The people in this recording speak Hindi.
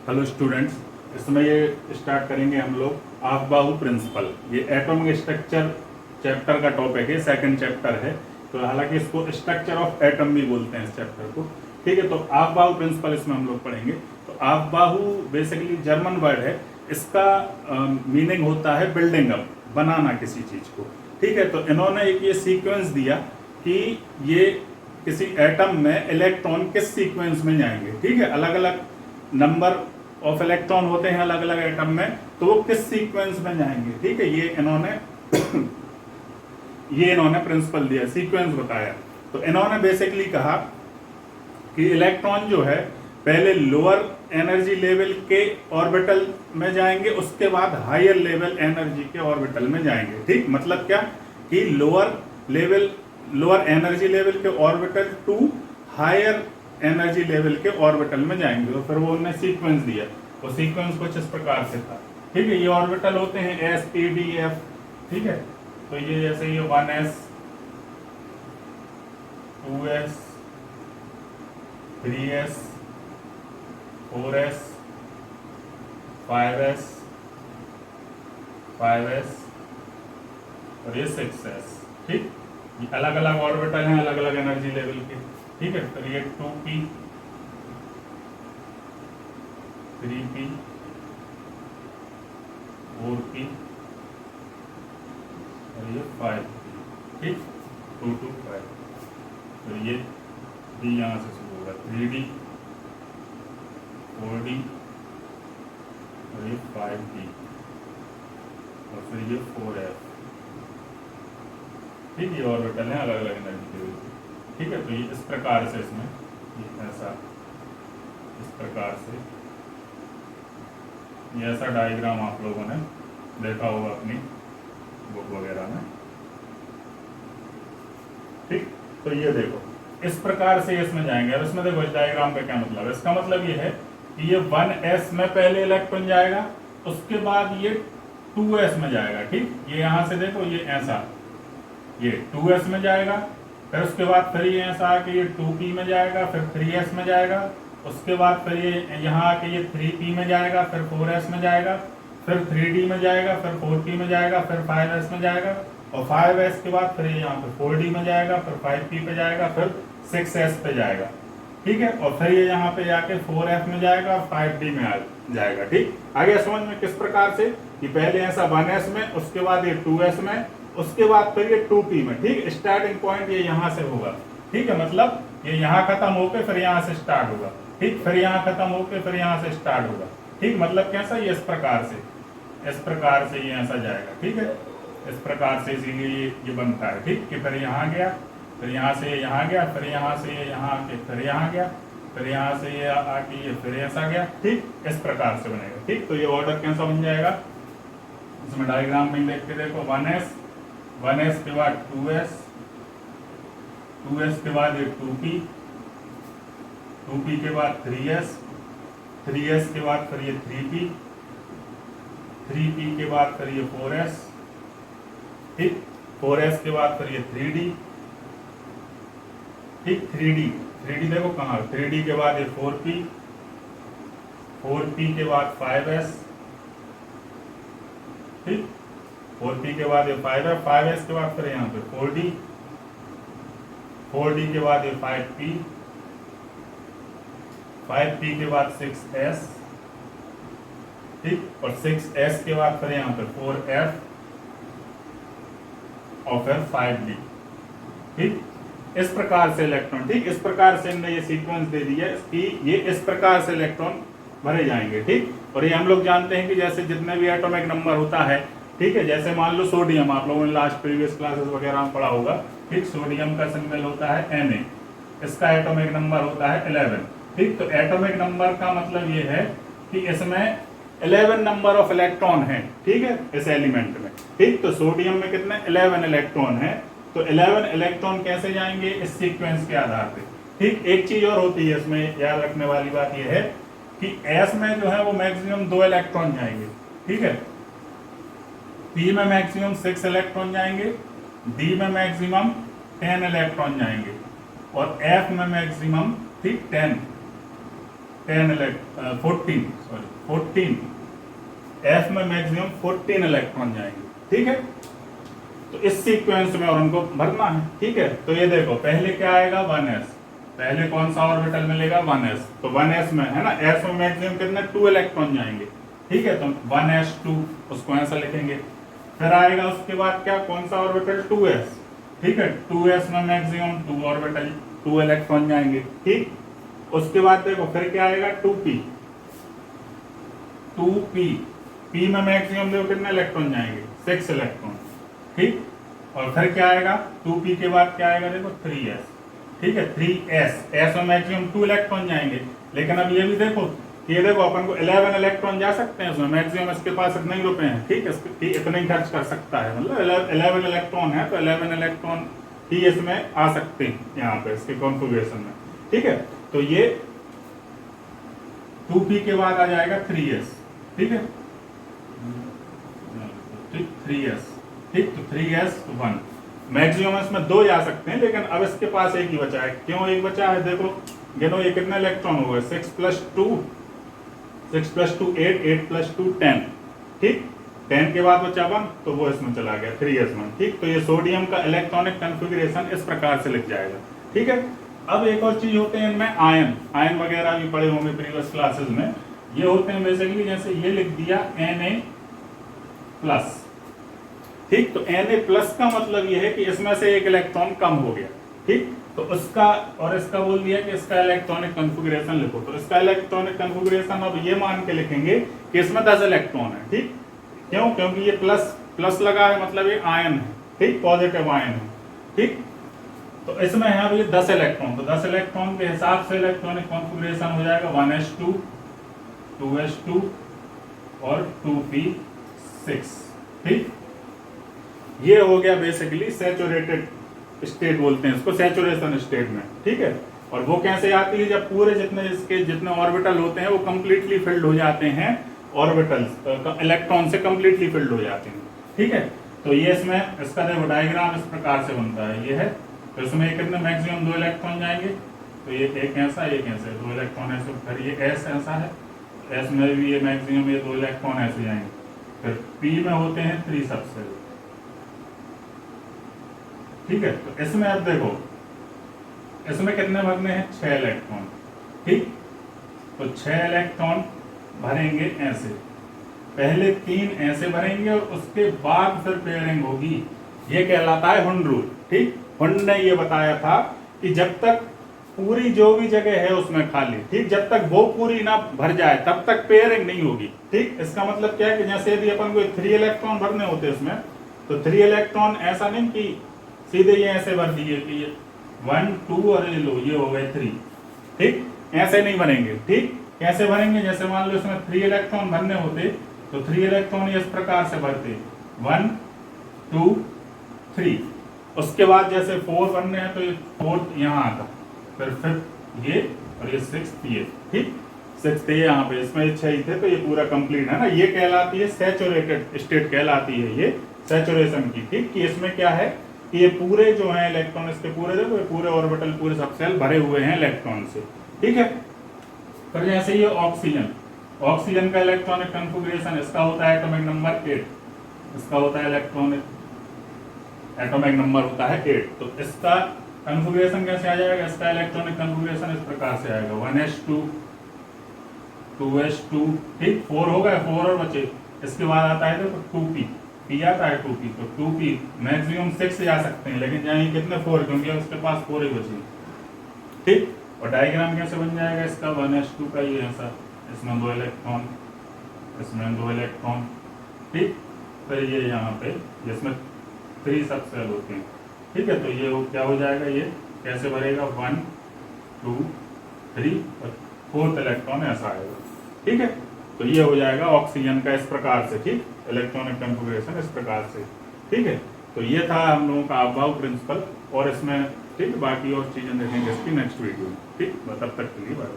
हेलो स्टूडेंट्स, इसमें ये स्टार्ट करेंगे हम लोग अफबाऊ प्रिंसिपल। ये एटॉमिक स्ट्रक्चर चैप्टर का टॉपिक है, सेकंड चैप्टर है। तो हालांकि इसको स्ट्रक्चर ऑफ एटम भी बोलते हैं इस चैप्टर को। ठीक है, तो अफबाऊ प्रिंसिपल इसमें हम लोग पढ़ेंगे। तो अफबाऊ बेसिकली जर्मन वर्ड है। इसका मीनिंग होता है बिल्डिंग अप, बनाना किसी चीज को। ठीक है, तो इन्होंने एक ये सीक्वेंस दिया कि ये किसी एटम में इलेक्ट्रॉन किस सीक्वेंस में जाएंगे। ठीक है, अलग अलग नंबर ऑफ इलेक्ट्रॉन होते हैं अलग अलग एटम में, तो वो किस सीक्वेंस में जाएंगे। ठीक है, ये इन्होंने प्रिंसिपल दिया, सीक्वेंस बताया। तो इन्होंने बेसिकली कहा कि इलेक्ट्रॉन जो है पहले लोअर एनर्जी लेवल के ऑर्बिटल में जाएंगे, उसके बाद हायर लेवल एनर्जी के ऑर्बिटल में जाएंगे। ठीक, मतलब क्या कि लोअर एनर्जी लेवल के orbital to higher energy level के ऑर्बिटल में जाएंगे। तो फिर वो उन्होंने सीक्वेंस दिया, वो सीक्वेंस कुछ इस प्रकार से था। ठीक है, ये ऑर्बिटल होते हैं एस पी डी एफ। ठीक है, तो ये जैसे ये 1s 2s 3s 4s 5s 5s और ये 6s। ठीक, ये अलग अलग ऑर्बिटल हैं अलग अलग एनर्जी लेवल के। ठीक है, तो ये 2p 3p 4p और ये 5p। ठीक, 2 to 5। तो ये d यहाँ से शुरू होगा 3d 4d और ये 5d और फिर ये 4f। ठीक, ये ऑर्बिटल है अलग अलग एनर्जी लेवल के। ठीक है, तो ये इस प्रकार से इसमें ये ऐसा इस प्रकार से ये ऐसा डायग्राम आप लोगों ने देखा होगा अपनी बुक वगैरह में। ठीक, तो ये देखो इस प्रकार से इसमें जाएंगे। अब इसमें देखो इस डायग्राम का क्या मतलब है। इसका मतलब ये है कि ये 1s में पहले इलेक्ट्रॉन जाएगा, उसके बाद ये 2s में जाएगा। ठीक, ये यहाँ से देखो ये ऐसा ये 2s में जाएगा, फिर उसके बाद फिर ये ऐसा आके ये 2p में जाएगा, फिर 3s में जाएगा, उसके बाद फिर ये यहाँ आके ये 3p में जाएगा, फिर 4s में जाएगा, फिर 3d में जाएगा, फिर 4p में जाएगा, फिर 5s में जाएगा और 5s के बाद फिर यहाँ पे 4d में जाएगा, फिर 5p पे जाएगा, फिर 6s पे जाएगा। ठीक है, और फिर ये यहाँ पे जाके 4f में जाएगा, 5d में जाएगा। ठीक, आगे समझ में किस प्रकार से कि पहले ऐसा 1s में, उसके बाद ये 2s में, उसके बाद फिर ये 2p में। ठीक, स्टार्टिंग पॉइंट ये यहाँ से होगा। ठीक है, मतलब ये यहाँ खत्म होके फिर यहाँ से स्टार्ट होगा। ठीक, फिर यहाँ खत्म होके फिर यहाँ से स्टार्ट होगा। ठीक, मतलब कैसा ये इस प्रकार से ये ऐसा जाएगा। ठीक है, इस प्रकार से इसीलिए ये बनता है। ठीक, कि फिर यहाँ गया, फिर यहाँ से यहाँ गया, फिर यहाँ से ये यहाँ आके फिर यहाँ गया, फिर यहाँ से ये आके ये फिर ऐसा गया। ठीक, इस प्रकार से बनेगा। ठीक, तो ये ऑर्डर कैसा बन जाएगा इसमें डायग्राम में देख के देखो। 1s के बाद 2s के बाद ये 2p के बाद 3s के बाद फिर ये 3p के बाद फिर ये 4s। ठीक, 4s के बाद फिर ये 3d। ठीक, 3d देखो कहाँ, 3d के बाद ये 4p के बाद 5s। ठीक, 4p के बाद ये 5s के बाद फिर यहाँ पे 4d के बाद ये 5p के बाद 6s। ठीक, और 6s के बाद फिर यहाँ पे 4f और फिर 5d। ठीक, इस प्रकार से इलेक्ट्रॉन, ठीक इस प्रकार से हमने ये सीक्वेंस दे दिया कि ये इस प्रकार से इलेक्ट्रॉन भरे जाएंगे। ठीक, और ये हम लोग जानते हैं कि जैसे जितने भी एटॉमिक नंबर होता है, ठीक है, जैसे मान लो सोडियम, आप लोगों ने लास्ट प्रीवियस क्लासेस वगैरह में पढ़ा होगा। ठीक, सोडियम का सिंबल होता है Na, इसका एटॉमिक नंबर होता है 11। ठीक, तो एटॉमिक नंबर का मतलब ये है कि इसमें 11 नंबर ऑफ इलेक्ट्रॉन है। ठीक है, इस एलिमेंट में। ठीक, तो सोडियम में कितने 11 इलेक्ट्रॉन है। तो 11 इलेक्ट्रॉन कैसे जाएंगे इस सीक्वेंस के आधार पे। ठीक, एक चीज और होती है इसमें याद रखने वाली बात यह है कि S में जो है वो मैक्सिमम 2 इलेक्ट्रॉन जाएंगे। ठीक है, P में मैक्सिमम 6 इलेक्ट्रॉन जाएंगे, D में मैक्सिमम 10 इलेक्ट्रॉन जाएंगे और F में मैक्सिमम 10। 14 एफ में मैक्सिमम 14 इलेक्ट्रॉन जाएंगे। ठीक है, तो इस सीक्वेंस में और उनको भरना है। ठीक है, तो ये देखो पहले क्या आएगा 1s, पहले कौन सा ऑर्बिटल मिलेगा 1s, तो 1s में है ना, s में मैक्सिमम कितने 2 इलेक्ट्रॉन जाएंगे। ठीक है, तो 1s2 उसको ऐसा लिखेंगे। फिर आएगा उसके बाद क्या, कौन सा ऑर्बिटल 2s। ठीक है, 2s में मैक्सिमम 2 ऑर्बिटल 2 इलेक्ट्रॉन जाएंगे। ठीक, उसके बाद देखो फिर क्या आएगा 2p, p में मैक्सिमम देखो कितने इलेक्ट्रॉन जाएंगे 6 इलेक्ट्रॉन। ठीक, और फिर क्या आएगा 2p के बाद क्या आएगा देखो 3s। ठीक है, 3s में मैक्सिमम 2 इलेक्ट्रॉन जाएंगे। लेकिन अब ये भी देखो, ये देखो अपन को 11 इलेक्ट्रॉन जा सकते हैं उसमें, मैक्सिमम इसके पास इतने ही रुपए हैं। ठीक है, इतने ही खर्च कर सकता है, मतलब 11 इलेक्ट्रॉन है तो 11 इलेक्ट्रॉन ही इसमें आ सकते हैं यहाँ पे इसके कॉन्फ़िगरेशन में। ठीक है, तो ये 2p के बाद आ जाएगा 3s। ठीक है, 3s। ठीक, तो 3s 1 मैक्सिमम इसमें 2 जा सकते हैं, लेकिन अब इसके पास एक ही बचा है। क्यों एक बचा है देखो, गिनो ये कितने इलेक्ट्रॉन हो गए 6 + 2 8, 8 + 2 10। ठीक, 10 के बाद बचा 1 तो वो इसमें चला गया 3s1। ठीक, तो ये सोडियम का इलेक्ट्रॉनिक कॉन्फ़िगरेशन इस प्रकार से लिख जाएगा। ठीक है, अब एक और चीज होते हैं इनमें आयन वगैरह भी पढ़े होंगे प्रीवियस क्लासेस में। ये होते हैं बेसिकली, जैसे ये लिख दिया Na+। ठीक, तो Na+ का मतलब ये है कि इसमें से एक इलेक्ट्रॉन कम हो गया। ठीक, तो उसका और इसका बोल दिया कि इसका इलेक्ट्रॉनिक कॉन्फ़िगरेशन लिखो, तो इसका इलेक्ट्रॉनिक कॉन्फ़िगरेशन अब ये मान के लिखेंगे कि इसमें 10 इलेक्ट्रॉन है। ठीक, क्यों, क्योंकि ये प्लस लगा है, मतलब ये आयन है। ठीक, पॉजिटिव आयन है। ठीक, तो इसमें है अब ये 10 इलेक्ट्रॉन, तो 10 इलेक्ट्रॉन के हिसाब से इलेक्ट्रॉनिक कॉन्फ़िगरेशन हो जाएगा 1s2 2s2 और 2p6। ठीक, ये हो गया बेसिकली सैचुरेटेड स्टेट, बोलते हैं इसको सैचुरेशन स्टेट में। ठीक है, और वो कैसे आती है, जब पूरे जितने ऑर्बिटल होते हैं वो कंप्लीटली फिल्ड हो जाते हैं, ऑर्बिटल्स इलेक्ट्रॉन से कंप्लीटली फिल्ड हो जाते हैं। ठीक है, तो ये इसमें इसका देखो डायग्राम इस प्रकार से बनता है, ये है, तो इसमें कितने मैक्सिमम 2 इलेक्ट्रॉन जाएंगे, तो ये एक ऐसा 2 इलेक्ट्रॉन ऐसे, फिर ये एस ऐसा है, एस में भी ये मैक्सिमम ये 2 इलेक्ट्रॉन ऐसे जाएंगे। फिर पी में होते हैं 3 सबसे। ठीक है, तो इसमें अब देखो इसमें कितने भरने हैं 6 इलेक्ट्रॉन। ठीक, तो 6 इलेक्ट्रॉन भरेंगे ऐसे, पहले 3 ऐसे भरेंगे और उसके बाद फिर पेयरिंग होगी। ये कहलाता है हुंड रूल। ठीक, हुंड ने ये बताया था कि जब तक पूरी जो भी जगह है उसमें खाली, ठीक, जब तक वो पूरी ना भर जाए तब तक पेयरिंग नहीं होगी। ठीक, इसका मतलब क्या है कि जैसे यदि अपन को 3 इलेक्ट्रॉन भरने होते इसमें, तो 3 इलेक्ट्रॉन ऐसा नहीं कि सीधे ये ऐसे भर दिए कि ये 1 2 और ये लो ये हो गए 3। ठीक, ऐसे नहीं भरेंगे। ठीक, कैसे भरेंगे, जैसे मान लो इसमें 3 इलेक्ट्रॉन भरने होते तो 3 इलेक्ट्रॉन इस प्रकार से भरते 1 2 3, उसके बाद जैसे 4 भरने हैं तो ये 4th यहाँ आता, फिर 5th ये और ये 6th ये। ठीक, 6th ये यहाँ पे, इसमें 6 ही थे तो ये पूरा कंप्लीट है ना, ये कहलाती है सैचुरेटेड स्टेट कहलाती है ये सैचुरेशन की। ठीक, कि इसमें क्या है कि ये पूरे जो है इलेक्ट्रॉन इसके पूरे देखो पूरे ऑर्बिटल पूरे सब सेल भरे हुए हैं इलेक्ट्रॉन से। ठीक है, फिर जैसे ये ऑक्सीजन का इलेक्ट्रॉनिक कॉन्फ़िगरेशन इसका होता है एटॉमिक नंबर 8, इसका होता है एटॉमिक नंबर होता है 8। तो इसका कॉन्फ़िगरेशन कैसे आ जाएगा, इसका इलेक्ट्रॉनिक कॉन्फ़िगरेशन इस प्रकार से आएगा 1s2 2s2। ठीक, 4 हो गए, 4 और बचे, इसके बाद आता है देखो 2p, p आता है 2p, तो 2p मैक्सिमम 6 जा सकते हैं, लेकिन जाएंगे कितने 4, क्योंकि उसके पास 4 ही बचे। ठीक, और डायग्राम कैसे बन जाएगा इसका 1s2 का ये ऐसा, इसमें 2 इलेक्ट्रॉन, इसमें 2 इलेक्ट्रॉन। ठीक, फिर ये यहाँ पे जिसमें 3 सब सेल होते हैं। ठीक है, तो ये क्या हो जाएगा, ये कैसे भरेगा 1 2 3 और 4th इलेक्ट्रॉन ऐसा आएगा। ठीक है, तो ये हो जाएगा ऑक्सीजन का इस प्रकार से। ठीक, इलेक्ट्रॉनिक कॉन्फ़िगरेशन इस प्रकार से। ठीक है, तो ये था हम लोगों का अबाउ प्रिंसिपल, और इसमें ठीक बाकी और चीज़ें देखेंगे इसकी नेक्स्ट वीडियो में। ठीक, तब तक के लिए बाय।